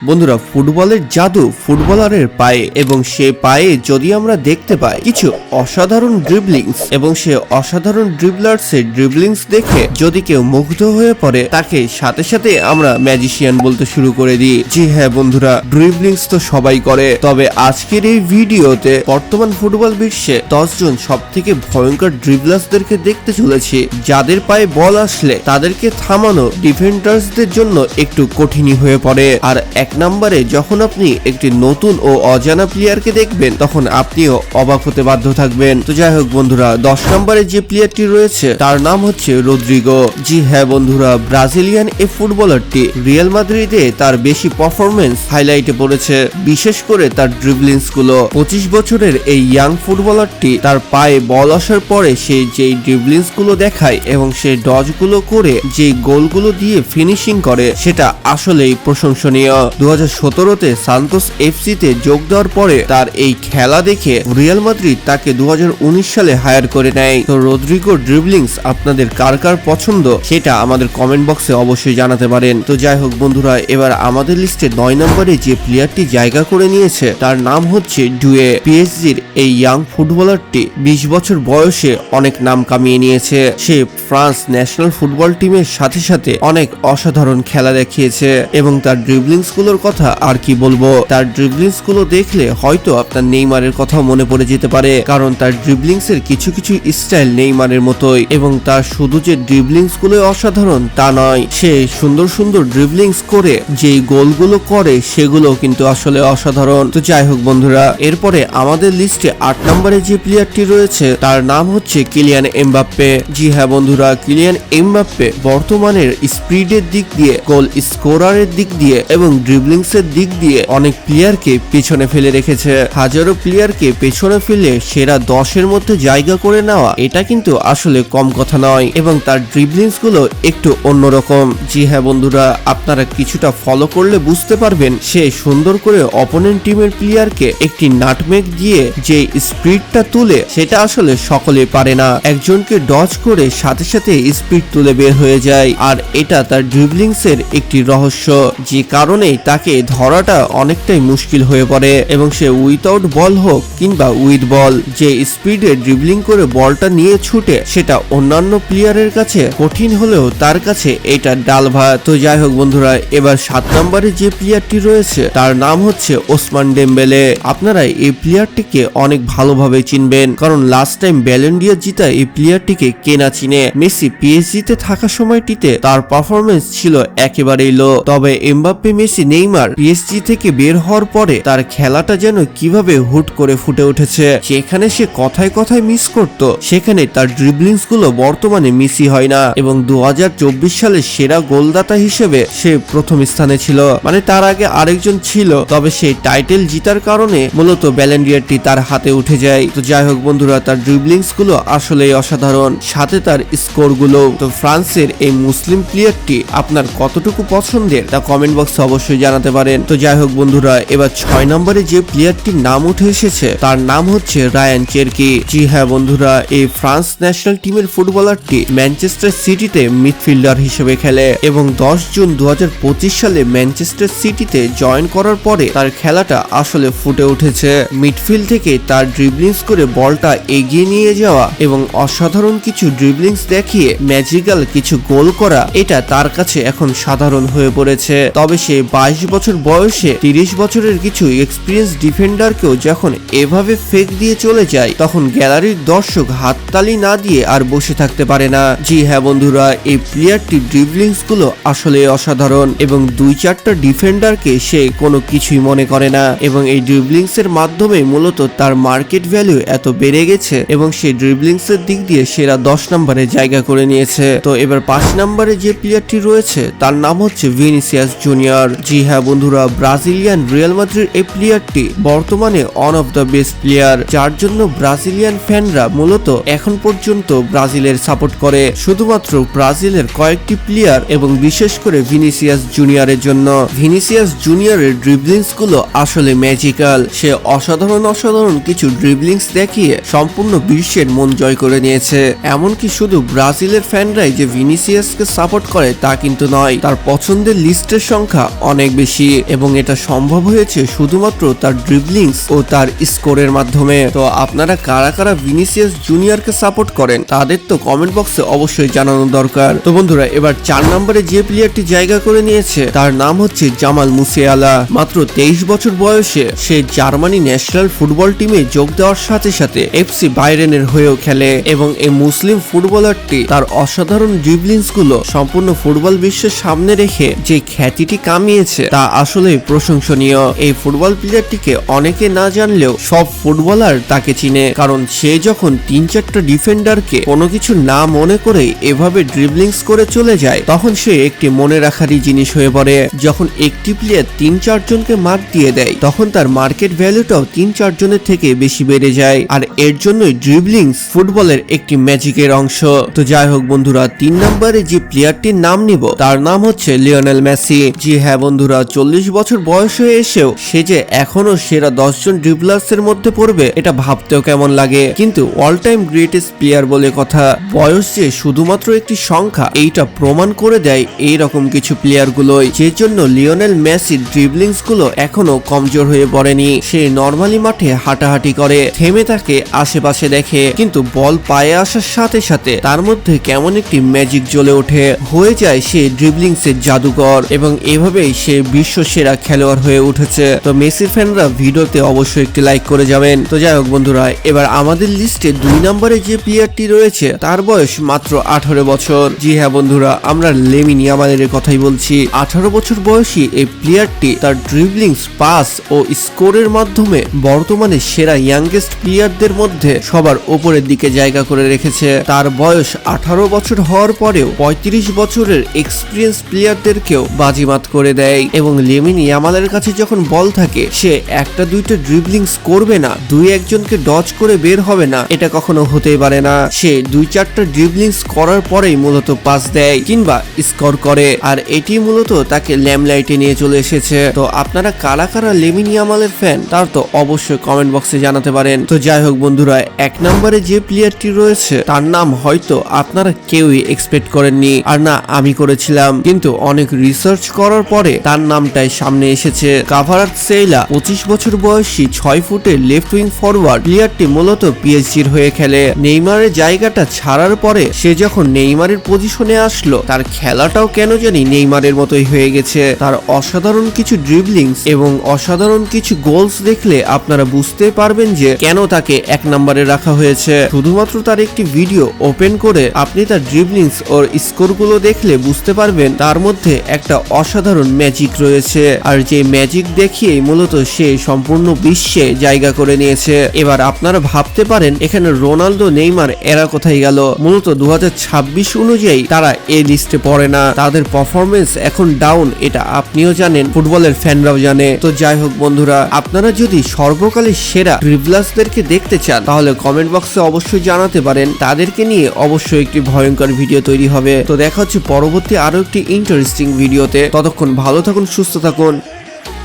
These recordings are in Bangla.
বন্ধুরা, ফুটবলের জাদু ফুটবলারের পায়ে, এবং সে পায়ে যদি আমরা দেখতে পাই কিছু অসাধারণ ড্রিবলিংস এবং সে অসাধারণ ড্রিবলার্সের ড্রিবলিংস দেখে যদি কেউ মুগ্ধ হয়ে পড়ে, তাকে সাথে সাথে আমরা ম্যাজিশিয়ান বলতে শুরু করে দিই। জি হ্যাঁ বন্ধুরা, ড্রিবলিংস তো সবাই করে, তবে আজকের এই ভিডিওতে বর্তমান ফুটবল বিশ্বে 10 জন সব থেকে ভয়ঙ্কর ড্রিবলার্সদেরকে দেখতে চলেছি, যাদের পায়ে বল আসলে তাদেরকে থামানো ডিফেন্ডার্সদের জন্য একটু কঠিনই হয়ে পড়ে। আর এক নম্বরে যখন আপনি একটি নতুন ও অজানা প্লেয়ারকে দেখবেন, তখন আপনিও অবাক হতে বাধ্য থাকবেন। তো যাই হোক বন্ধুরা, 10 নম্বরে যে প্লেয়ারটি রয়েছে তার নাম হচ্ছে রদ্রিগো। জি হ্যাঁ বন্ধুরা, ব্রাজিলিয়ান এই ফুটবলারটি রিয়াল মাদ্রিদে তার বেশি পারফরমেন্স হাইলাইটে পড়েছে, বিশেষ করে তার ড্রিবলিংস গুলো। 25 বছরের এই ইয়াং ফুটবলারটি তার পায়ে বল আসার পরে সে যেই ড্রিবলিংস গুলো দেখায় এবং সে ডজ গুলো করে যে গোলগুলো দিয়ে ফিনিশিং করে, সেটা আসলেই প্রশংসনীয়। 2017-তে সান্তোস এফসিতে যোগ দেওয়ার পরে তার এই খেলা দেখে রিয়াল মাদ্রিদ তাকে 2019 সালে হায়ার করে নেয়। তো রদ্রিগো ড্রিবলিংস আপনাদের কার কার পছন্দ সেটা আমাদের কমেন্ট বক্সে অবশ্যই জানাতে পারেন। তো যাই হোক বন্ধুরা, এবার আমাদের লিস্টে 9 নম্বরে যে প্লেয়ারটি জায়গা করে নিয়েছে তার নাম হচ্ছে ডুয়ে। পিএসজির এই ইয়াং ফুটবলারটি 20 বছর বয়সে অনেক নাম কামিয়ে নিয়েছে। সে ফ্রান্স ন্যাশনাল ফুটবল টিমের সাথে সাথে অনেক অসাধারণ খেলা দেখিয়েছে, এবং তার ড্রিবলিংস গুলোর কথা আর কি বলবো। তার ড্রিবলিংস গুলো দেখলে হয়তো আপনার নেইমারের কথাও মনে পড়ে যেতে পারে, কারণ তার ড্রিবলিংস এর কিছু কিছু স্টাইল নেইমারের মতোই। এবং তার শুধু যে ড্রিবলিংস গুলো অসাধারণ তা নয়, সে সুন্দর সুন্দর ড্রিবলিংস করে যেই গোলগুলো করে সেগুলো কিন্তু আসলে অসাধারণ। তো যাই হোক বন্ধুরা, এরপরে আমাদের লিস্টে 8 নম্বরে যে প্লেয়ারটি রয়েছে তার নাম হচ্ছে কিলিয়ান এমবাপ্পে। জি হ্যাঁ বন্ধুরা, কিলিয়ান এমবাপ্পে বর্তমানের স্পিডের দিক দিয়ে, গোল স্কোরারের দিক দিয়ে এবং ড্রিবলিংস এর দিক দিয়ে অনেক প্লেয়ারকে পেছনে ফেলে রেখেছে। হাজারো প্লেয়ারকে পেছনে ফেলে সেরা 10-এর মধ্যে জায়গা করে নেওয়া, এটা কিন্তু আসলে কম কথা নয়, এবং তার ড্রিবলিংস গুলো একটু অন্যরকম। জি হ্যাঁ বন্ধুরা, আপনারা কিছুটা ফলো করলে বুঝতে পারবেন সে সুন্দর করে অপোনেন্ট টিমের প্লেয়ারকে একটি নাটমেগ দিয়ে যে স্পিডটা তুলে, সেটা আসলে সকলে পারে না। একজনকে ডজ করে সাথে সাথে স্পিড তুলে বের হয়ে যায়, আর এটা তার ড্রিবলিংস এর একটি রহস্য, যে কারণে তাকে ধরাটা অনেকটাই মুশকিল হয়ে পড়ে। এবং সে উইথাউট বল হোক কিংবা উইথ বল, যে স্পিডে ড্রিবলিং করে বলটা নিয়ে ছুটে, সেটা অন্যান্য প্লেয়ারের কাছে কঠিন হলেও তার কাছে এটা ডাল ভাত। তো যাই হোক বন্ধুরা, এবার 7 নম্বরে যে প্লেয়ারটি রয়েছে তার নাম হচ্ছে ওসমান ডেম্বেলে। আপনারা এই প্লেয়ারটিকে অনেক ভালোভাবে চিনবেন, কারণ last time Ballon d'Or জিতা এই প্লেয়ারটিকে কে না চিনে। মেসি পিএসজিতে থাকা সময়টিতে তার পারফরমেন্স ছিল একেবারেই লো, তবে এমবাপ্পে, মেসি, নেইমার পিএসজি থেকে বের হওয়ার পরে তার খেলাটা যেন কিভাবে হুট করে ফুটে উঠেছে। সেখানে সে কথায় কথায় মিস করত, সেখানে তার ড্রিবলিংস গুলো বর্তমানে মিসই হয় না, এবং 2024 সালে সেরা গোলদাতা হিসেবে সে প্রথম স্থানে ছিল। মানে তার আগে আরেকজন ছিল, তবে সেই টাইটেল জিতার কারণে মূলত ব্যালন ডি অরটি তার হাতে উঠে যায়। তো যাই হোক বন্ধুরা, তার ড্রিবলিংস গুলো আসলেই অসাধারণ, সাথে তার স্কোর গুলো। তো ফ্রান্সের এই মুসলিম প্লেয়ারটি আপনার কতটুকু পছন্দের তা কমেন্ট বক্সে অবশ্যই জানাতে পারেন। তো যাই হোক বন্ধুরা, এবার 6 নম্বরে যে প্লেয়ারটির নাম উঠে এসেছে তার নাম হচ্ছে রায়ান চেরকি। জি হ্যাঁ বন্ধুরা, এই ফ্রান্স ন্যাশনাল টিমের ফুটবলারটি ম্যানচেস্টার সিটিতে মিডফিল্ডার হিসেবে খেলে, এবং 10 জুন 2025 সালে ম্যানচেস্টার সিটিতে জয়েন করার পরে তার খেলাটা আসলে ফুটে উঠেছে। মিডফিল্ড থেকে তার ড্রিবলিংস করে বলটা এগিয়ে নিয়ে যাওয়া এবং অসাধারণ কিছু ড্রিবলিংস দেখিয়ে ম্যাজিক্যাল কিছু গোল করা, এটা তার কাছে এখন সাধারণ হয়ে পড়েছে। তবে সে 22 বছর বয়সে 30 বছরের কিছু এক্সপিরিয়েন্স ডিফেন্ডারকেও যখন এভাবে ফেক দিয়ে চলে যায়, তখন গ্যালারির দর্শক হাততালি না দিয়ে আর বসে থাকতে পারে না। জি হ্যাঁ বন্ধুরা, এই প্লেয়ারটি ড্রিবলিংস গুলো আসলে অসাধারণ, এবং 2-4টা ডিফেন্ডারকে সে কোনো কিছুই মনে করে না, এবং এই ড্রিবলিংস এর মাধ্যমে মূলত তার মার্কেট ভ্যালু এত বেড়ে গেছে, এবং সে ড্রিবলিংস এর দিক দিয়ে সেরা 10 নম্বরে জায়গা করে নিয়েছে। তো এবার 5 নম্বরে যে প্লেয়ারটি রয়েছে তার নাম হচ্ছে ভিনিসিয়াস জুনিয়র। জি হ্যাঁ বন্ধুরা, ব্রাজিলিয়ান রিয়াল মাদ্রিদ এই প্লেয়ারটি বর্তমানে one of the best player, যার জন্য ব্রাজিলিয়ান ফ্যানরা মূলত এখন পর্যন্ত ব্রাজিলের সাপোর্ট করে, শুধুমাত্র ব্রাজিলের কয়েকটি প্লেয়ার এবং বিশেষ করে ভিনিসিয়াস জুনিয়রের জন্য। ভিনিসিয়াস জুনিয়রের ড্রিবলিংস গুলো আসলে ম্যাজিক্যাল, সে অসাধারণ কিছু ড্রিবলিংস দেখিয়ে সম্পূর্ণ বিশ্বের মন জয় করে নিয়েছে। এমনকি শুধু ব্রাজিলের ফ্যানরাই যে ভিনিসিয়াসকে সাপোর্ট করে তা কিন্তু নয়, তার পছন্দের লিস্টের সংখ্যা অনেক অনেক বেশি এবং এটা সম্ভব হয়েছে শুধুমাত্র তার ড্রিবলিংস ও তার স্কোরের মাধ্যমে। তো আপনারা কারা কারা ভিনিসিয়াস জুনিয়রকে সাপোর্ট করেন তাদের তো কমেন্ট বক্সে অবশ্যই জানানো দরকার। তো বন্ধুরা, এবার 4 নম্বরে যে প্লেয়ারটি জায়গা করে নিয়েছে তার নাম হচ্ছে জামাল মুসিয়ালা। মাত্র 23 বছর বয়সে সে জার্মানি ন্যাশনাল ফুটবল টিমে যোগ দেওয়ার সাথে সাথে এফসি বায়ার্নের হয়েও খেলে এবং এই মুসলিম ফুটবলারটি তার অসাধারণ ড্রিবলিংস গুলো সম্পূর্ণ ফুটবল বিশ্বের সামনে রেখে যে খ্যাতিটি কামিয়েছে তা আসলে প্রশংসনীয়। এই ফুটবল প্লেয়ারটিকে অনেকে না জানলেও সব ফুটবলার তাকে চিনে, কারণ সে যখন 3-4টা ডিফেন্ডারকে কোনো কিছু না মনে করে এভাবে ড্রিবলিংস করে চলে যায় তখন সে একটি মনে রাখারই জিনিস হয়ে পড়ে। যখন একটি প্লেয়ার 3-4 জনকে মার্ক দিয়ে দেয় তখন তার মার্কেট ভ্যালুটাও 3-4 জনের থেকে বেশি বেড়ে যায়, আর এর জন্যই ড্রিবলিংস ফুটবলের একটি ম্যাজিকের অংশ। তো যাই হোক বন্ধুরা, 3 নম্বরে যে প্লেয়ারটির নাম নিব তার নাম হচ্ছে লিওনেল মেসি। জি হ্যাঁ বন্ধুরা, 40 বছর বয়স হয়ে এসেও সে যে এখনো সেরা 10 জন ড্রিবলার্স এর মধ্যে পড়বে এটা ভাবতেও কেমন লাগে, কিন্তু অল টাইম গ্রেটেস্ট প্লেয়ার বলে কথা। বয়স যে শুধুমাত্র একটি সংখ্যা এইটা প্রমাণ করে দেয় এইরকম কিছু প্লেয়ার গুলোই, যে জন্য লিওনেল মেসির ড্রিবলিংস গুলো এখনো কমজোর হয়ে পড়েনি। সে নরমালি মাঠে হাঁটাহাঁটি করে, থেমে থাকে, আশেপাশে দেখে, কিন্তু বল পায়ে আসার সাথে সাথে তার মধ্যে কেমন একটি ম্যাজিক জ্বলে ওঠে, হয়ে যায় সে ড্রিবলিংস এর জাদুকর এবং এভাবেই সে বিশ্ব সেরা খেলোয়াড় হয়ে উঠেছে। তো মেসির ফ্যানরা ভিডিওতে অবশ্যই একটি লাইক করে যাবেন। তো যাই হোক বন্ধুরা, এবার আমাদের লিস্টে 2 নম্বরে যে প্লেয়ারটি রয়েছে তার বয়স মাত্র 18 বছর। জি হ্যাঁ বন্ধুরা, আমরা লেমিন ইয়ামালের কথাই বলছি। 18 বছর বয়সী এই প্লেয়ারটি তার ড্রিবলিংস, পাস ও স্কোরের মাধ্যমে বর্তমানে সেরা ইয়াংগেস্ট প্লেয়ারদের মধ্যে সবার উপরের দিকে জায়গা করে রেখেছে। তার বয়স 18 বছর হওয়ার পরেও 35 বছরের এক্সপিরিয়েন্স প্লেয়ারদেরকেও বাজিমাত করে দেয় এবং লেমিন ইয়ামালের কাছে যখন বল থাকে সে 1-2টা ড্রিবলিংস করবে না, 2-1 জনকে ডজ করে বের হবে না, এটা কখনো হতেই পারে না। সে 2-4টা ড্রিবলিংস করার পরেই মূলত পাস দেয় কিংবা স্কোর করে, আর এটি মূলত তাকে ল্যামলাইটে নিয়ে চলে এসেছে। তো আপনারা কারা কারা লেমিন ইয়ামালের ফ্যান তার তো অবশ্যই কমেন্ট বক্সে জানাতে পারেন। তো যাই হোক বন্ধুরা, 1 নম্বরে যে প্লেয়ারটি রয়েছে তার নাম হয়তো আপনারা কেউই এক্সপেক্ট করেননি, আর না আমি করেছিলাম, কিন্তু অনেক রিসার্চ করার পরে তার নামটাই সামনে এসেছে। কাভারাতসেইলা 25 বছর বয়সী 6 ফুটের লেফট উইং ফরওয়ার্ড প্লেয়ারটি মূলত পিএসজির হয়ে খেলে। নেইমারের জায়গাটা ছাড়ার পরে সে যখন নেইমারের পজিশনে আসলো তার খেলাটাও কেন জানি নেইমারের মতোই হয়ে গেছে। তার অসাধারণ কিছু ড্রিবলিংস এবং অসাধারণ কিছু গোলস দেখলে আপনারা বুঝতে পারবেন যে কেন তাকে 1 নম্বরে রাখা হয়েছে। শুধুমাত্র তার একটি ভিডিও ওপেন করে আপনি তার ড্রিবলিংস ও স্কোরগুলো দেখলে বুঝতে পারবেন তার মধ্যে একটা অসাধারণ ম্যাজিক রয়েছে, আর যে ম্যাজিক দেখিয়েই মূলত সে সম্পূর্ণ বিশ্বে জায়গা করে নিয়েছে। এবার আপনারা ভাবতে পারেন এখানে রোনালদো, নেইমার এরা কোথায় গেল? মূলত 2026 অনুযায়ী তারা এই লিস্টে পড়ে না, তাদের পারফরমেন্স এখন ডাউন, এটা আপনিও জানেন, ফুটবলের ফ্যানরাও জানে। তো যাই হোক বন্ধুরা, আপনারা যদি সর্বকালের সেরা ড্রিবলার্সদেরকে দেখতে চান তাহলে কমেন্ট বক্সে অবশ্যই জানাতে পারেন, তাদেরকে নিয়ে অবশ্যই একটি ভয়ঙ্কর ভিডিও তৈরি হবে। তো দেখা হচ্ছে পরবর্তী আরো একটি ইন্টারেস্টিং ভিডিওতে। ততক্ষণ ভালো থাকুন, সুস্থ থাকুন,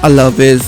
আল্লাহ হাফেজ।